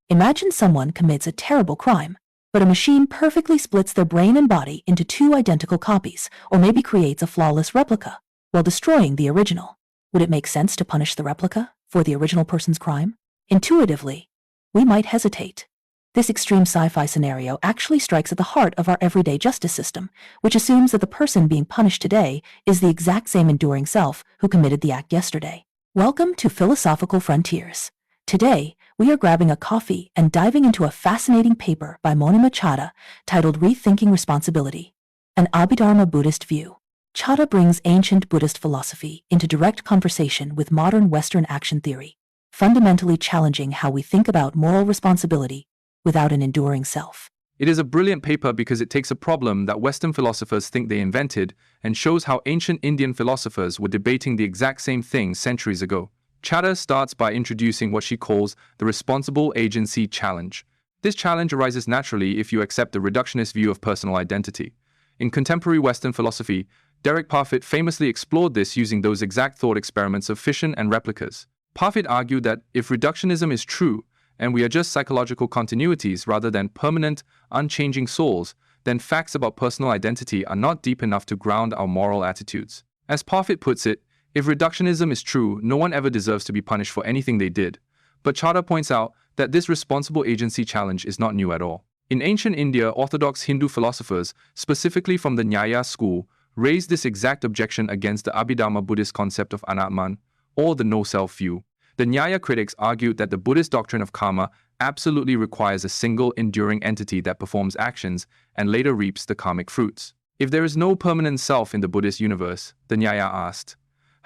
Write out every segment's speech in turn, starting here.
Imagine someone commits a terrible crime, but a machine perfectly splits their brain and body into two identical copies, or maybe creates a flawless replica, while destroying the original. Would it make sense to punish the replica for the original person's crime? Intuitively, we might hesitate. This extreme sci-fi scenario actually strikes at the heart of our everyday justice system, which assumes that the person being punished today is the exact same enduring self who committed the act yesterday. Welcome to Philosophical Frontiers. Today, we are grabbing a coffee and diving into a fascinating paper by Monima Chadha titled Rethinking Responsibility, an Abhidharma Buddhist view. Chadha brings ancient Buddhist philosophy into direct conversation with modern Western action theory, fundamentally challenging how we think about moral responsibility without an enduring self. It is a brilliant paper because it takes a problem that Western philosophers think they invented and shows how ancient Indian philosophers were debating the exact same thing centuries ago. Chadha starts by introducing what she calls the responsible agency challenge. This challenge arises naturally if you accept the reductionist view of personal identity. In contemporary Western philosophy, Derek Parfit famously explored this using those exact thought experiments of fission and replicas. Parfit argued that if reductionism is true, and we are just psychological continuities rather than permanent, unchanging souls, then facts about personal identity are not deep enough to ground our moral attitudes. As Parfit puts it, if reductionism is true, no one ever deserves to be punished for anything they did. But Chadha points out that this responsible agency challenge is not new at all. In ancient India, orthodox Hindu philosophers, specifically from the Nyaya school, raised this exact objection against the Abhidharma Buddhist concept of anatman, or the no-self view. The Nyaya critics argued that the Buddhist doctrine of karma absolutely requires a single enduring entity that performs actions and later reaps the karmic fruits. If there is no permanent self in the Buddhist universe, the Nyaya asked,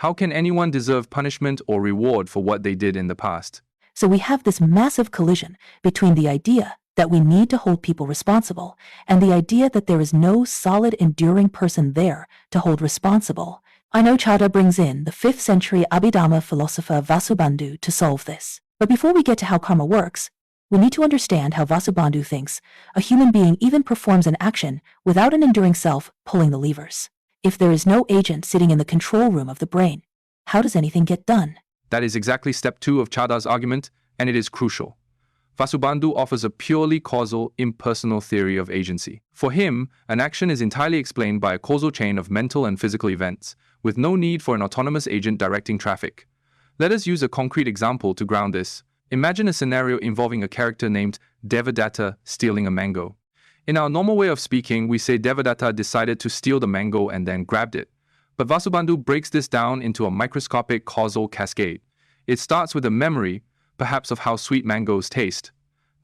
how can anyone deserve punishment or reward for what they did in the past? So we have this massive collision between the idea that we need to hold people responsible and the idea that there is no solid enduring person there to hold responsible. I know Chadha brings in the 5th century Abhidharma philosopher Vasubandhu to solve this. But before we get to how karma works, we need to understand how Vasubandhu thinks a human being even performs an action without an enduring self pulling the levers. If there is no agent sitting in the control room of the brain, how does anything get done? That is exactly step 2 of Chadha's argument, and it is crucial. Vasubandhu offers a purely causal, impersonal theory of agency. For him, an action is entirely explained by a causal chain of mental and physical events, with no need for an autonomous agent directing traffic. Let us use a concrete example to ground this. Imagine a scenario involving a character named Devadatta stealing a mango. In our normal way of speaking, we say Devadatta decided to steal the mango and then grabbed it. But Vasubandhu breaks this down into a microscopic causal cascade. It starts with a memory, perhaps of how sweet mangoes taste.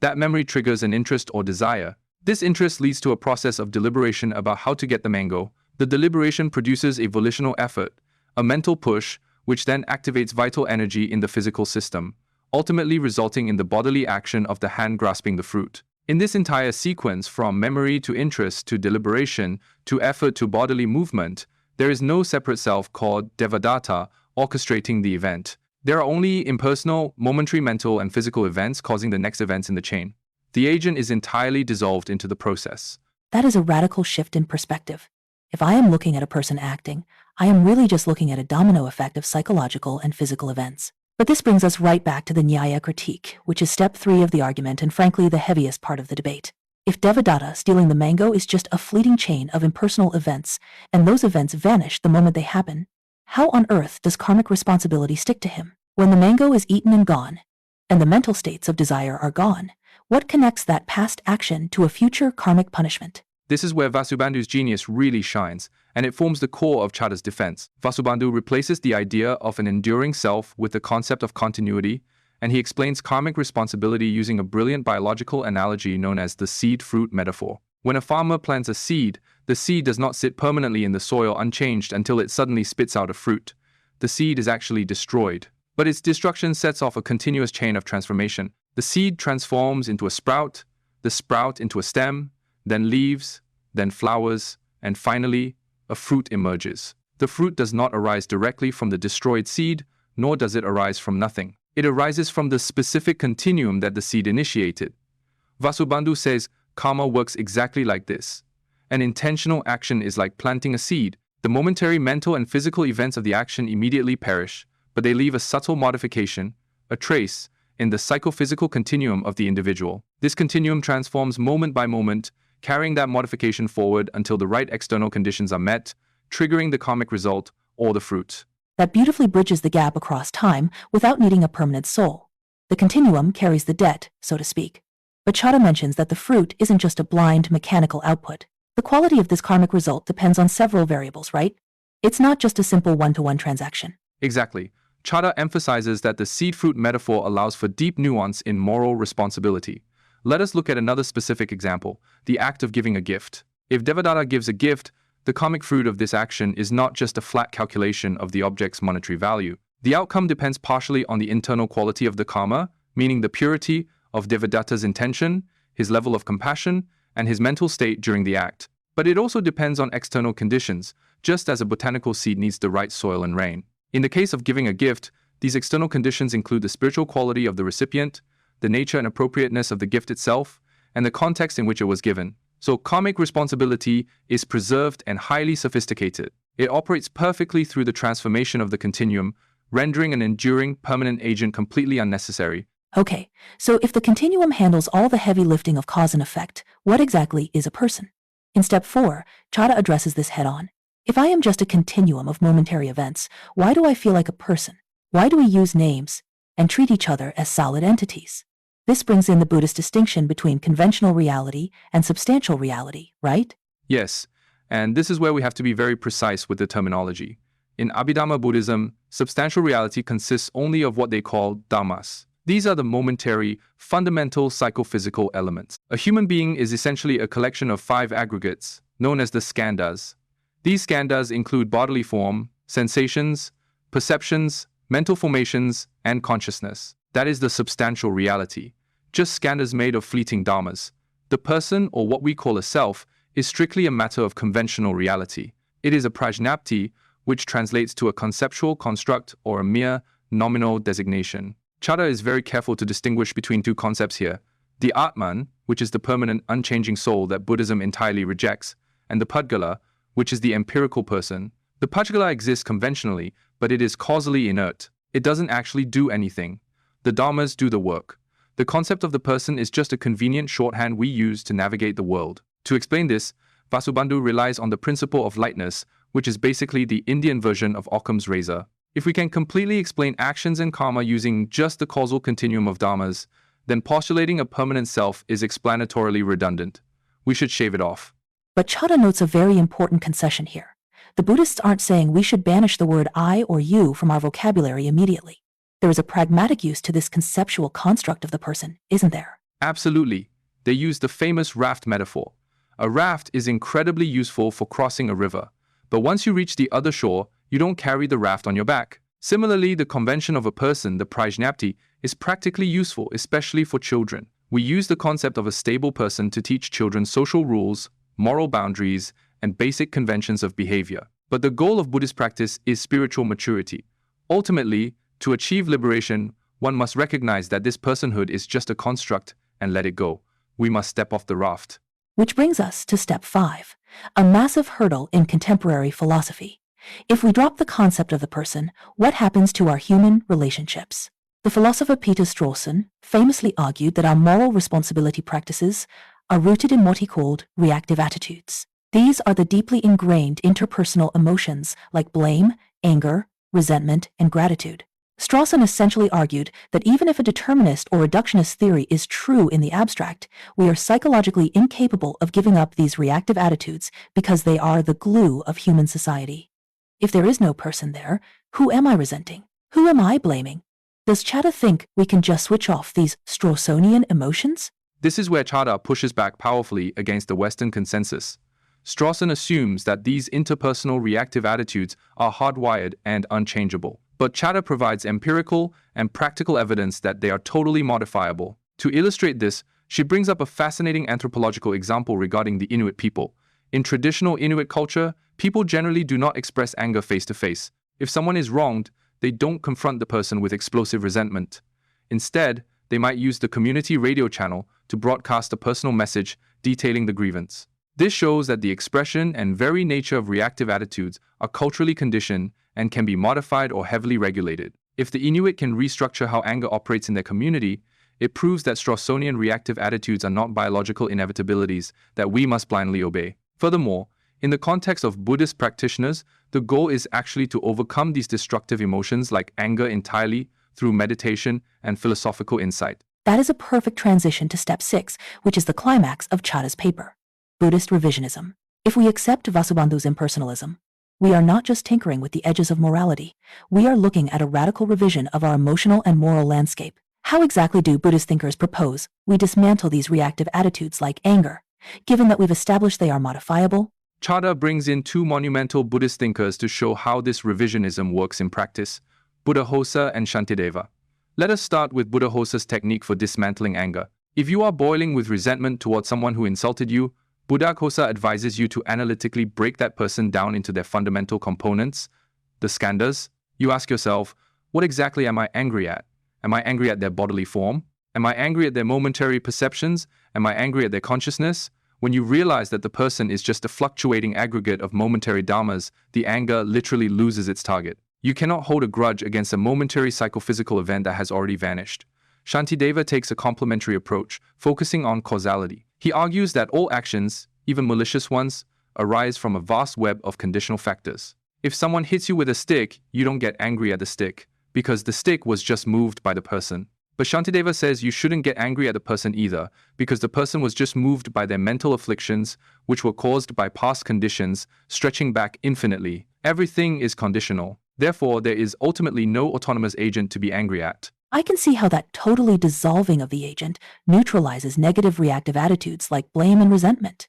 That memory triggers an interest or desire. This interest leads to a process of deliberation about how to get the mango. The deliberation produces a volitional effort, a mental push, which then activates vital energy in the physical system, ultimately resulting in the bodily action of the hand grasping the fruit. In this entire sequence, from memory to interest to deliberation to effort to bodily movement, there is no separate self called Devadatta orchestrating the event. There are only impersonal, momentary mental and physical events causing the next events in the chain. The agent is entirely dissolved into the process. That is a radical shift in perspective. If I am looking at a person acting, I am really just looking at a domino effect of psychological and physical events. But this brings us right back to the Nyaya critique, which is step 3 of the argument and frankly the heaviest part of the debate. If Devadatta stealing the mango is just a fleeting chain of impersonal events, and those events vanish the moment they happen, how on earth does karmic responsibility stick to him? When the mango is eaten and gone, and the mental states of desire are gone, what connects that past action to a future karmic punishment? This is where Vasubandhu's genius really shines, and it forms the core of Chadha's defense. Vasubandhu replaces the idea of an enduring self with the concept of continuity, and he explains karmic responsibility using a brilliant biological analogy known as the seed-fruit metaphor. When a farmer plants a seed, the seed does not sit permanently in the soil unchanged until it suddenly spits out a fruit. The seed is actually destroyed. But its destruction sets off a continuous chain of transformation. The seed transforms into a sprout, the sprout into a stem, then leaves, then flowers, and finally, a fruit emerges. The fruit does not arise directly from the destroyed seed, nor does it arise from nothing. It arises from the specific continuum that the seed initiated. Vasubandhu says karma works exactly like this. An intentional action is like planting a seed. The momentary mental and physical events of the action immediately perish, but they leave a subtle modification, a trace, in the psychophysical continuum of the individual. This continuum transforms moment by moment, carrying that modification forward until the right external conditions are met, triggering the karmic result or the fruit. That beautifully bridges the gap across time without needing a permanent soul. The continuum carries the debt, so to speak. But Chadha mentions that the fruit isn't just a blind mechanical output. The quality of this karmic result depends on several variables, right? It's not just a simple one-to-one transaction. Exactly. Chadha emphasizes that the seed-fruit metaphor allows for deep nuance in moral responsibility. Let us look at another specific example, the act of giving a gift. If Devadatta gives a gift, the karmic fruit of this action is not just a flat calculation of the object's monetary value. The outcome depends partially on the internal quality of the karma, meaning the purity of Devadatta's intention, his level of compassion, and his mental state during the act. But it also depends on external conditions, just as a botanical seed needs the right soil and rain. In the case of giving a gift, these external conditions include the spiritual quality of the recipient, the nature and appropriateness of the gift itself, and the context in which it was given. So karmic responsibility is preserved and highly sophisticated. It operates perfectly through the transformation of the continuum, rendering an enduring, permanent agent completely unnecessary. Okay, so if the continuum handles all the heavy lifting of cause and effect, what exactly is a person? In step 4, Chadha addresses this head-on. If I am just a continuum of momentary events, why do I feel like a person? Why do we use names and treat each other as solid entities? This brings in the Buddhist distinction between conventional reality and substantial reality, right? Yes, and this is where we have to be very precise with the terminology. In Abhidharma Buddhism, substantial reality consists only of what they call dhammas. These are the momentary, fundamental psychophysical elements. A human being is essentially a collection of 5 aggregates, known as the skandhas. These skandhas include bodily form, sensations, perceptions, mental formations, and consciousness. That is the substantial reality. Just skandhas made of fleeting dhammas. The person, or what we call a self, is strictly a matter of conventional reality. It is a prajnapti, which translates to a conceptual construct or a mere nominal designation. Chadha is very careful to distinguish between 2 concepts here. The Atman, which is the permanent, unchanging soul that Buddhism entirely rejects, and the Pudgala, which is the empirical person. The Pudgala exists conventionally, but it is causally inert. It doesn't actually do anything. The dhammas do the work. The concept of the person is just a convenient shorthand we use to navigate the world. To explain this, Vasubandhu relies on the principle of lightness, which is basically the Indian version of Ockham's razor. If we can completely explain actions and karma using just the causal continuum of dhammas, then postulating a permanent self is explanatorily redundant. We should shave it off. But Chadha notes a very important concession here. The Buddhists aren't saying we should banish the word I or you from our vocabulary immediately. There is a pragmatic use to this conceptual construct of the person, isn't there? Absolutely. They use the famous raft metaphor. A raft is incredibly useful for crossing a river, but once you reach the other shore, you don't carry the raft on your back. Similarly, the convention of a person, the prajnapti, is practically useful, especially for children. We use the concept of a stable person to teach children social rules, moral boundaries, and basic conventions of behavior. But the goal of Buddhist practice is spiritual maturity. Ultimately, to achieve liberation, one must recognize that this personhood is just a construct and let it go. We must step off the raft. Which brings us to step 5, a massive hurdle in contemporary philosophy. If we drop the concept of the person, what happens to our human relationships? The philosopher Peter Strawson famously argued that our moral responsibility practices are rooted in what he called reactive attitudes. These are the deeply ingrained interpersonal emotions like blame, anger, resentment, and gratitude. Strawson essentially argued that even if a determinist or reductionist theory is true in the abstract, we are psychologically incapable of giving up these reactive attitudes because they are the glue of human society. If there is no person there, who am I resenting? Who am I blaming? Does Chadha think we can just switch off these Strawsonian emotions? This is where Chadha pushes back powerfully against the Western consensus. Strawson assumes that these interpersonal reactive attitudes are hardwired and unchangeable. But Chadha provides empirical and practical evidence that they are totally modifiable. To illustrate this, she brings up a fascinating anthropological example regarding the Inuit people. In traditional Inuit culture, people generally do not express anger face to face. If someone is wronged, they don't confront the person with explosive resentment. Instead, they might use the community radio channel to broadcast a personal message detailing the grievance. This shows that the expression and very nature of reactive attitudes are culturally conditioned and can be modified or heavily regulated. If the Inuit can restructure how anger operates in their community, it proves that Strawsonian reactive attitudes are not biological inevitabilities that we must blindly obey. Furthermore, in the context of Buddhist practitioners, the goal is actually to overcome these destructive emotions like anger entirely through meditation and philosophical insight. That is a perfect transition to step 6, which is the climax of Chadha's paper, Buddhist revisionism. If we accept Vasubandhu's impersonalism, we are not just tinkering with the edges of morality, we are looking at a radical revision of our emotional and moral landscape. How exactly do Buddhist thinkers propose we dismantle these reactive attitudes like anger, given that we've established they are modifiable? Chadha brings in two monumental Buddhist thinkers to show how this revisionism works in practice, Buddhaghosa and Shantideva. Let us start with Buddhaghosa's technique for dismantling anger. If you are boiling with resentment towards someone who insulted you, Buddhaghosa advises you to analytically break that person down into their fundamental components, the skandhas. You ask yourself, what exactly am I angry at? Am I angry at their bodily form? Am I angry at their momentary perceptions? Am I angry at their consciousness? When you realize that the person is just a fluctuating aggregate of momentary dharmas, the anger literally loses its target. You cannot hold a grudge against a momentary psychophysical event that has already vanished. Shantideva takes a complementary approach, focusing on causality. He argues that all actions, even malicious ones, arise from a vast web of conditional factors. If someone hits you with a stick, you don't get angry at the stick, because the stick was just moved by the person. But Shantideva says you shouldn't get angry at the person either, because the person was just moved by their mental afflictions, which were caused by past conditions, stretching back infinitely. Everything is conditional. Therefore, there is ultimately no autonomous agent to be angry at. I can see how that totally dissolving of the agent neutralizes negative reactive attitudes like blame and resentment.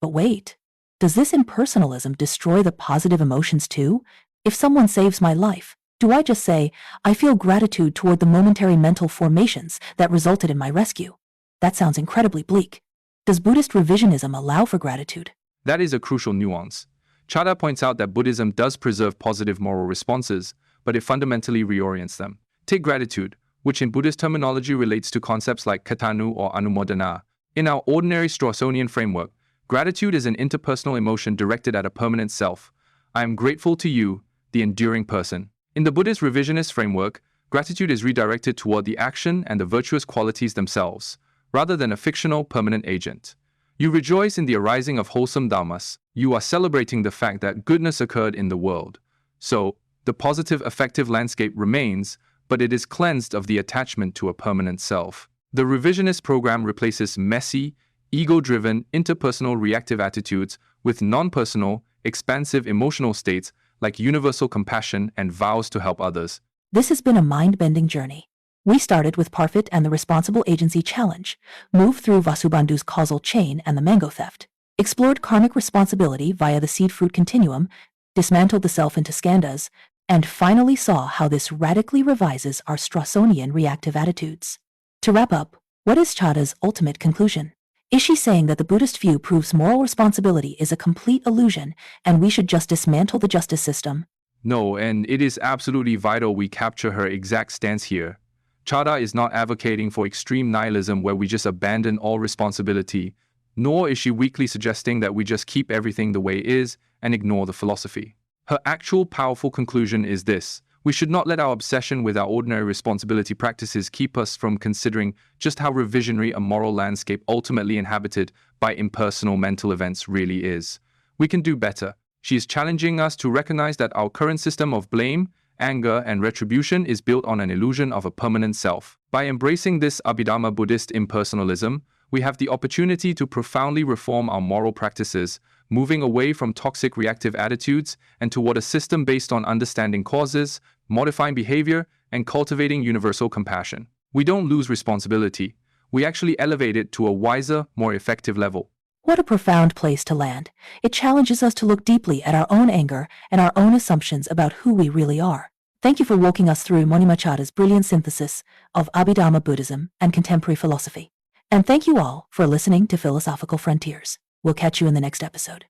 But wait, does this impersonalism destroy the positive emotions too? If someone saves my life, do I just say, I feel gratitude toward the momentary mental formations that resulted in my rescue? That sounds incredibly bleak. Does Buddhist revisionism allow for gratitude? That is a crucial nuance. Chadha points out that Buddhism does preserve positive moral responses, but it fundamentally reorients them. Take gratitude, which in Buddhist terminology relates to concepts like katanu or anumodana. In our ordinary Strawsonian framework, gratitude is an interpersonal emotion directed at a permanent self. I am grateful to you, the enduring person. In the Buddhist revisionist framework, gratitude is redirected toward the action and the virtuous qualities themselves, rather than a fictional permanent agent. You rejoice in the arising of wholesome dharmas. You are celebrating the fact that goodness occurred in the world. So, the positive affective landscape remains, but it is cleansed of the attachment to a permanent self. The revisionist program replaces messy, ego-driven, interpersonal reactive attitudes with non-personal, expansive emotional states like universal compassion and vows to help others. This has been a mind-bending journey. We started with Parfit and the Responsible Agency Challenge, moved through Vasubandhu's causal chain and the mango theft, explored karmic responsibility via the seed-fruit continuum, dismantled the self into skandhas, and finally saw how this radically revises our Strawsonian reactive attitudes. To wrap up, what is Chadha's ultimate conclusion? Is she saying that the Buddhist view proves moral responsibility is a complete illusion and we should just dismantle the justice system? No, and it is absolutely vital we capture her exact stance here. Chadha is not advocating for extreme nihilism where we just abandon all responsibility, nor is she weakly suggesting that we just keep everything the way it is and ignore the philosophy. Her actual powerful conclusion is this: we should not let our obsession with our ordinary responsibility practices keep us from considering just how revisionary a moral landscape ultimately inhabited by impersonal mental events really is. We can do better. She is challenging us to recognize that our current system of blame, anger, and retribution is built on an illusion of a permanent self. By embracing this Abhidharma Buddhist impersonalism, we have the opportunity to profoundly reform our moral practices, moving away from toxic reactive attitudes and toward a system based on understanding causes, modifying behavior, and cultivating universal compassion. We don't lose responsibility. We actually elevate it to a wiser, more effective level. What a profound place to land. It challenges us to look deeply at our own anger and our own assumptions about who we really are. Thank you for walking us through Monima Chadha's brilliant synthesis of Abhidharma Buddhism and contemporary philosophy. And thank you all for listening to Philosophical Frontiers. We'll catch you in the next episode.